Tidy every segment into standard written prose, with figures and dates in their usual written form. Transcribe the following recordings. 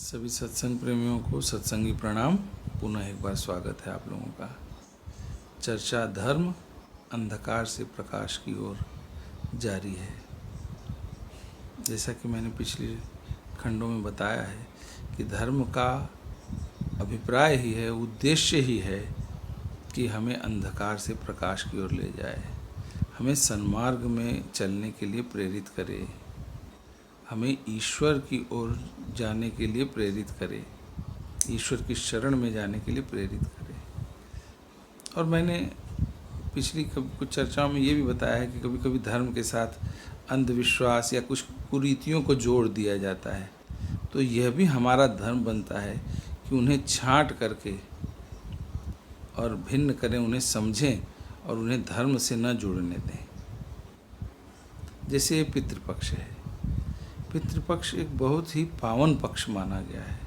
सभी सत्संग प्रेमियों को सत्संगी प्रणाम। पुनः एक बार स्वागत है आप लोगों का। चर्चा धर्म अंधकार से प्रकाश की ओर जारी है। जैसा कि मैंने पिछले खंडों में बताया है कि धर्म का अभिप्राय ही है, उद्देश्य ही है कि हमें अंधकार से प्रकाश की ओर ले जाए, हमें सन्मार्ग में चलने के लिए प्रेरित करे, हमें ईश्वर की ओर जाने के लिए प्रेरित करे, ईश्वर की शरण में जाने के लिए प्रेरित करे। और मैंने पिछली कुछ चर्चाओं में ये भी बताया है कि कभी कभी धर्म के साथ अंधविश्वास या कुछ कुरीतियों को जोड़ दिया जाता है, तो यह भी हमारा धर्म बनता है कि उन्हें छांट करके और भिन्न करें, उन्हें समझें और उन्हें धर्म से न जुड़ने दें। जैसे ये पितृपक्ष है। पितृपक्ष एक बहुत ही पावन पक्ष माना गया है,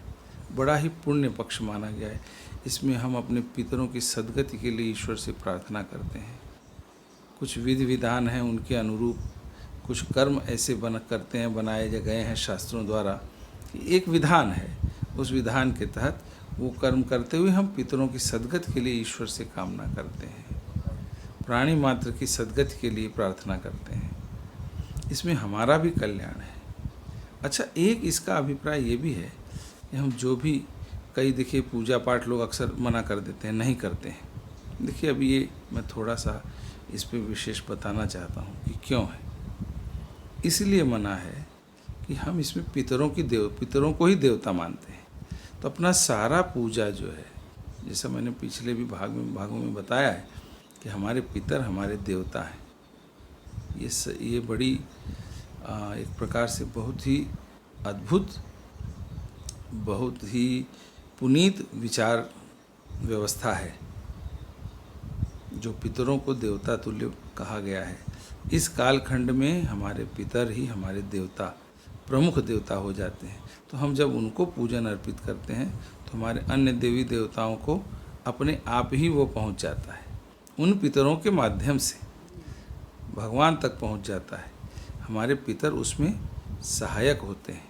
बड़ा ही पुण्य पक्ष माना गया है। इसमें हम अपने पितरों की सद्गति के लिए ईश्वर से प्रार्थना करते हैं। कुछ विधि विधान हैं, उनके अनुरूप कुछ कर्म ऐसे बनाए गए हैं शास्त्रों द्वारा कि एक विधान है, उस विधान के तहत वो कर्म करते हुए हम पितरों की सद्गति के लिए ईश्वर से कामना करते हैं, प्राणी मात्र की सद्गति के लिए प्रार्थना करते हैं। इसमें हमारा भी कल्याण है। अच्छा, एक इसका अभिप्राय ये भी है कि हम जो भी देखिए पूजा पाठ लोग अक्सर मना कर देते हैं, नहीं करते हैं। देखिए अभी ये मैं थोड़ा सा इस पे विशेष बताना चाहता हूँ कि क्यों है। इसलिए मना है कि हम इसमें पितरों को ही देवता मानते हैं। तो अपना सारा पूजा जो है, जैसा मैंने पिछले भी भागों में बताया है कि हमारे पितर हमारे देवता हैं। ये बड़ी एक प्रकार से बहुत ही अद्भुत, बहुत ही पुनीत विचार व्यवस्था है जो पितरों को देवता तुल्य कहा गया है। इस कालखंड में हमारे पितर ही हमारे देवता, प्रमुख देवता हो जाते हैं। तो हम जब उनको पूजन अर्पित करते हैं तो हमारे अन्य देवी देवताओं को अपने आप ही वो पहुंच जाता है, उन पितरों के माध्यम से भगवान तक पहुंच जाता है। हमारे पितर उसमें सहायक होते हैं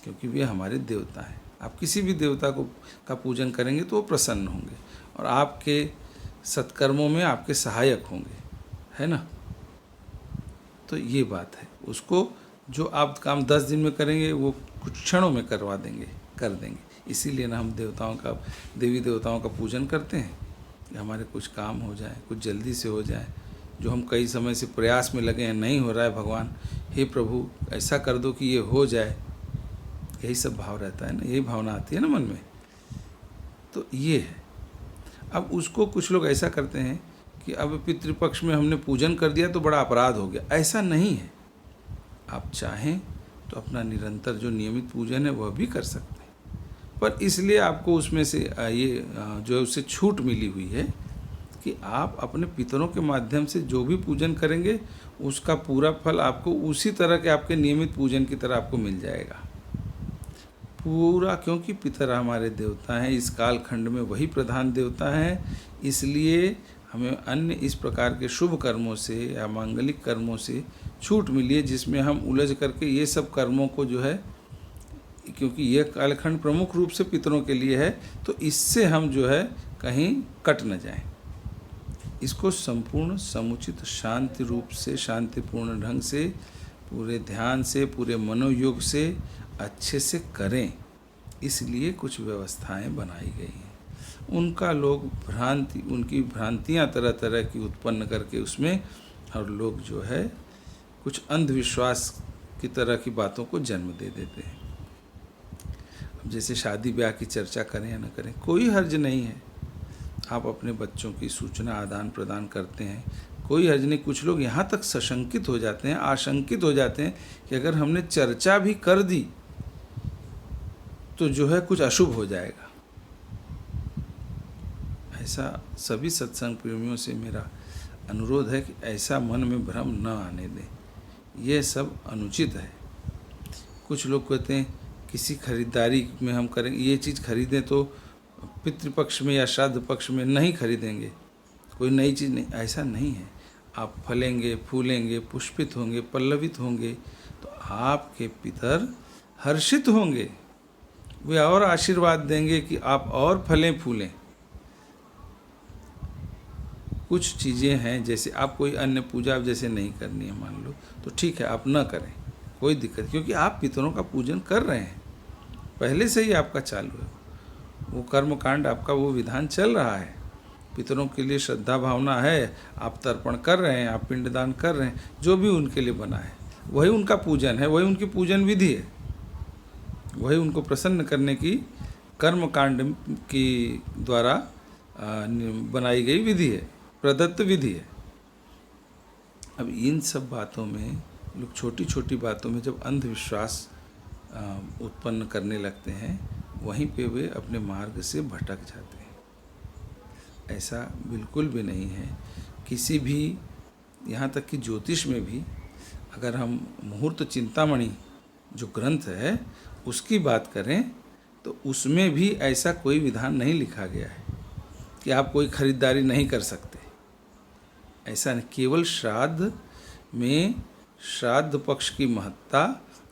क्योंकि वे हमारे देवता हैं। आप किसी भी देवता का पूजन करेंगे तो वो प्रसन्न होंगे और आपके सत्कर्मों में आपके सहायक होंगे, है ना। तो ये बात है। उसको जो आप काम 10 दिन में करेंगे वो कुछ क्षणों में कर देंगे। इसीलिए ना हम देवी देवताओं का पूजन करते हैं कि हमारे कुछ काम हो जाए, कुछ जल्दी से हो जाए। जो हम कई समय से प्रयास में लगे हैं, नहीं हो रहा है, भगवान हे प्रभु ऐसा कर दो कि ये हो जाए। यही सब भाव रहता है ना, यही भावना आती है ना मन में। तो ये है। अब उसको कुछ लोग ऐसा करते हैं कि अब पितृपक्ष में हमने पूजन कर दिया तो बड़ा अपराध हो गया। ऐसा नहीं है। आप चाहें तो अपना निरंतर जो नियमित पूजन है वह भी कर सकते हैं, पर इसलिए आपको उसमें से ये जो है उससे छूट मिली हुई है कि आप अपने पितरों के माध्यम से जो भी पूजन करेंगे उसका पूरा फल आपको उसी तरह के आपके नियमित पूजन की तरह आपको मिल जाएगा पूरा। क्योंकि पितर हमारे देवता हैं, इस कालखंड में वही प्रधान देवता हैं। इसलिए हमें अन्य इस प्रकार के शुभ कर्मों से या मांगलिक कर्मों से छूट मिली है, जिसमें हम उलझ करके ये सब कर्मों को जो है, क्योंकि यह कालखंड प्रमुख रूप से पितरों के लिए है, तो इससे हम जो है कहीं कट न जाएं। इसको संपूर्ण समुचित शांति रूप से, शांतिपूर्ण ढंग से, पूरे ध्यान से, पूरे मनोयोग से अच्छे से करें। इसलिए कुछ व्यवस्थाएं बनाई गई हैं। उनकी भ्रांतियां तरह तरह की उत्पन्न करके उसमें, और लोग जो है कुछ अंधविश्वास की तरह की बातों को जन्म दे देते हैं। अब जैसे शादी ब्याह की चर्चा करें या न करें, कोई हर्ज नहीं है। आप अपने बच्चों की सूचना आदान प्रदान करते हैं, कोई हर्ज नहीं। कुछ लोग यहाँ तक सशंकित हो जाते हैं, आशंकित हो जाते हैं कि अगर हमने चर्चा भी कर दी तो जो है कुछ अशुभ हो जाएगा। ऐसा सभी सत्संग प्रेमियों से मेरा अनुरोध है कि ऐसा मन में भ्रम न आने दें। यह सब अनुचित है। कुछ लोग कहते हैं किसी खरीदारी में हम करेंगे, ये चीज़ खरीदें तो पितृपक्ष में या श्राद्ध पक्ष में नहीं खरीदेंगे, कोई नई चीज़ नहीं। ऐसा नहीं है। आप फलेंगे, फूलेंगे, पुष्पित होंगे, पल्लवित होंगे तो आपके पितर हर्षित होंगे, वे और आशीर्वाद देंगे कि आप और फलें फूलें। कुछ चीज़ें हैं, जैसे आप कोई अन्य पूजा जैसे नहीं करनी है मान लो, तो ठीक है, आप न करें, कोई दिक्कत, क्योंकि आप पितरों का पूजन कर रहे हैं, पहले से ही आपका चालू है वो कर्मकांड, आपका वो विधान चल रहा है। पितरों के लिए श्रद्धा भावना है, आप तर्पण कर रहे हैं, आप पिंडदान कर रहे हैं, जो भी उनके लिए बना है वही उनका पूजन है, वही उनकी पूजन विधि है, वही उनको प्रसन्न करने की कर्मकांड की द्वारा बनाई गई विधि है, प्रदत्त विधि है। अब इन सब बातों में लोग छोटी छोटी बातों में जब अंधविश्वास उत्पन्न करने लगते हैं, वहीं पे वे अपने मार्ग से भटक जाते हैं। ऐसा बिल्कुल भी नहीं है। किसी भी, यहाँ तक कि ज्योतिष में भी अगर हम मुहूर्त चिंतामणि जो ग्रंथ है उसकी बात करें, तो उसमें भी ऐसा कोई विधान नहीं लिखा गया है कि आप कोई खरीदारी नहीं कर सकते। ऐसा नहीं, केवल श्राद्ध में श्राद्ध पक्ष की महत्ता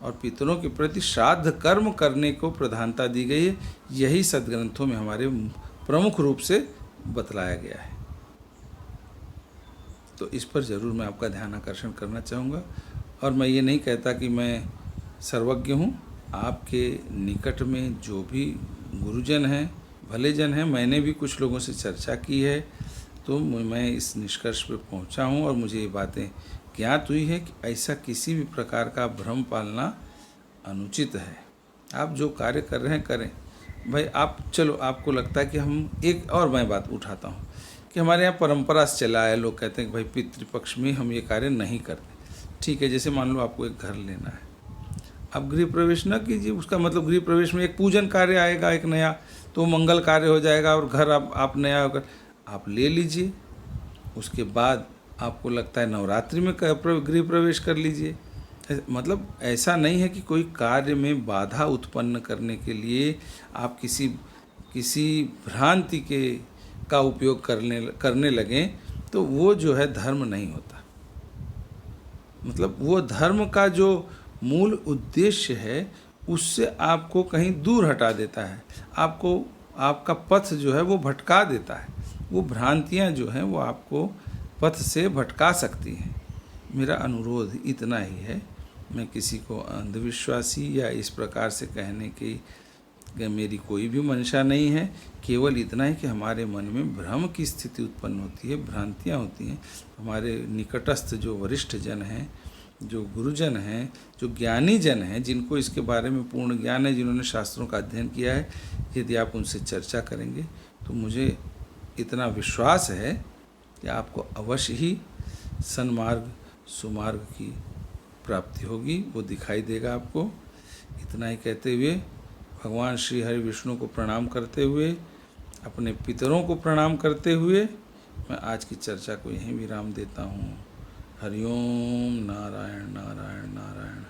और पितरों के प्रति श्राद्ध कर्म करने को प्रधानता दी गई है। यही सद्ग्रंथों में हमारे प्रमुख रूप से बतलाया गया है। तो इस पर ज़रूर मैं आपका ध्यान आकर्षण करना चाहूँगा। और मैं ये नहीं कहता कि मैं सर्वज्ञ हूँ। आपके निकट में जो भी गुरुजन हैं, भले जन हैं, मैंने भी कुछ लोगों से चर्चा की है, तो मैं इस निष्कर्ष पर पहुँचा हूँ और मुझे ये बातें ज्ञात हुई है कि ऐसा किसी भी प्रकार का भ्रम पालना अनुचित है। आप जो कार्य कर रहे हैं करें भाई। आप चलो, आपको लगता है कि हम एक और मैं बात उठाता हूँ कि हमारे यहाँ परंपरा से चला है, लोग कहते हैं कि भाई पितृपक्ष में हम ये कार्य नहीं करते। ठीक है, जैसे मान लो आपको एक घर लेना है, आप गृह प्रवेश न कीजिए। उसका मतलब गृह प्रवेश में एक पूजन कार्य आएगा एक नया, तो मंगल कार्य हो जाएगा और घर आप नया होकर आप ले लीजिए। उसके बाद आपको लगता है नवरात्रि में गृह प्रवेश कर लीजिए। मतलब ऐसा नहीं है कि कोई कार्य में बाधा उत्पन्न करने के लिए आप किसी भ्रांति का उपयोग करने लगें, तो वो जो है धर्म नहीं होता। मतलब वो धर्म का जो मूल उद्देश्य है उससे आपको कहीं दूर हटा देता है, आपका पथ जो है वो भटका देता है। वो भ्रांतियाँ जो हैं वो आपको पथ से भटका सकती हैं। मेरा अनुरोध इतना ही है, मैं किसी को अंधविश्वासी या इस प्रकार से कहने की मेरी कोई भी मंशा नहीं है। केवल इतना ही कि हमारे मन में भ्रम की स्थिति उत्पन्न होती है, भ्रांतियाँ होती हैं। हमारे निकटस्थ जो वरिष्ठ जन हैं, जो गुरुजन हैं, जो ज्ञानी जन हैं, जिनको इसके बारे में पूर्ण ज्ञान है, जिन्होंने शास्त्रों का अध्ययन किया है, यदि आप उनसे चर्चा करेंगे तो मुझे इतना विश्वास है कि आपको अवश्य ही सन्मार्ग सुमार्ग की प्राप्ति होगी, वो दिखाई देगा आपको। इतना ही कहते हुए भगवान श्री हरि विष्णु को प्रणाम करते हुए, अपने पितरों को प्रणाम करते हुए मैं आज की चर्चा को यहीं विराम देता हूँ। हरिओम नारायण नारायण नारायण।